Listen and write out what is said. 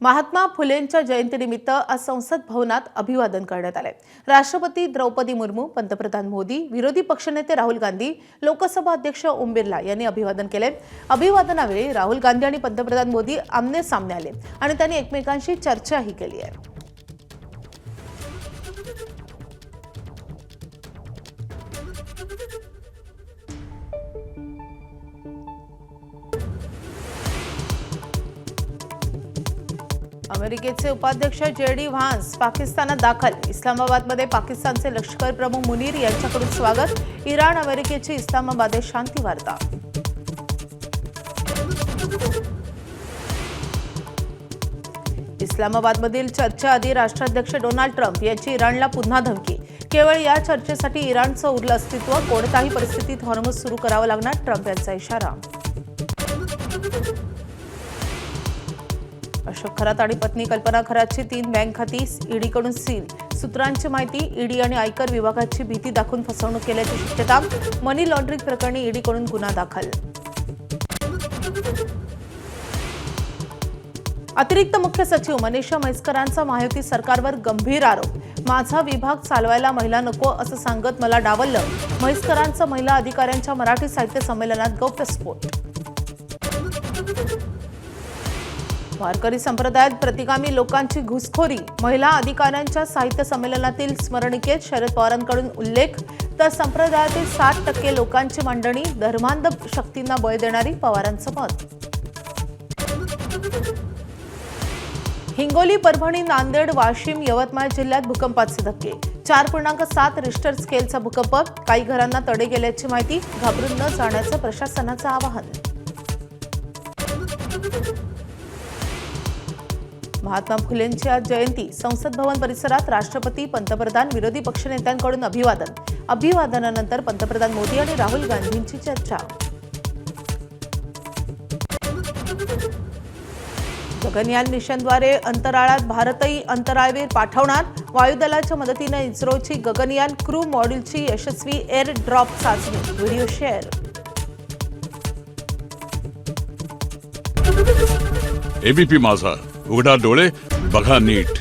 महात्मा फुलेंच्या जयंतीनिमित्त आज संसद भवनात अभिवादन करण्यात आले। राष्ट्रपती द्रौपदी मुर्मू, पंतप्रधान मोदी, विरोधी पक्षनेते राहुल गांधी, लोकसभा अध्यक्ष ओम बिर्ला यांनी अभिवादन केले। अभिवादनावेळी राहुल गांधी आणि पंतप्रधान मोदी आमने सामने आले आणि त्यांनी एकमेकांशी चर्चाही केली आहे। अमेरिकेचे उपाध्यक्ष जेडी व्हान्स पाकिस्तानात दाखल। इस्लामाबादमध्ये पाकिस्तानचे लष्कर प्रमुख मुनीर यांच्याकडून स्वागत। इराण अमेरिकेची इस्लामाबादेत शांती वार्ता। इस्लामाबादमधील चर्चेआधी राष्ट्राध्यक्ष डोनाल्ड ट्रम्प यांची इराणला पुन्हा धमकी। केवळ या चर्चेसाठी इराणचं उरलं अस्तित्व, कोणत्याही परिस्थितीत हॉर्मुझ सुरू करावं लागणार, ट्रम्प यांचा इशारा। अशोक खरात आणि पत्नी कल्पना खरातची 3 बँक खाती ईडीकडून सील। सूत्रांची माहिती, ईडी आणि आयकर विभागाची भीती दाखवून फसवणूक केल्याची शक्यता। मनी लॉन्ड्रिंग प्रकरणी ईडीकडून गुन्हा दाखल। अतिरिक्त मुख्य सचिव मनीषा म्हैसकरांचा महायुती सरकारवर गंभीर आरोप। माझा विभाग चालवायला महिला नको असं सांगत मला डावललं। म्हैसकरांचा महिला अधिकाऱ्यांच्या मराठी साहित्य संमेलनात गौप्यस्फोट। वारकरी संप्रदायात प्रतिगामी लोकांची घुसखोरी। महिला अधिकाऱ्यांच्या साहित्य संमेलनातील स्मरणिकेत शरद पवारांकडून उल्लेख, तर संप्रदायातील 60% लोकांची मांडणी, धर्मांध शक्तींना बळ देणारी पवारांचं मत। हिंगोली, परभणी, नांदेड, वाशिम, यवतमाळ जिल्ह्यात भूकंपाचे धक्के। 4.7 रिश्टर स्केलचा भूकंप। काही घरांना तडे गेल्याची माहिती। घाबरून न जाण्याचं प्रशासनाचं आवाहन। महात्मा फुलेंची आज जयंती। संसद भवन परिसरात राष्ट्रपती, पंतप्रधान, विरोधी पक्षनेत्यांकडून अभिवादन। अभिवादनानंतर पंतप्रधान मोदी आणि राहुल गांधींची चर्चा। गगनयान मिशनद्वारे अंतराळात भारतही अंतराळवीर पाठवणार। वायुदलाच्या मदतीने इस्रोची गगनयान क्रू मॉड्यूलची यशस्वी एअर ड्रॉप चाचणी। Video share. एबीपी माझा, उघडा डोळे बघा नीट।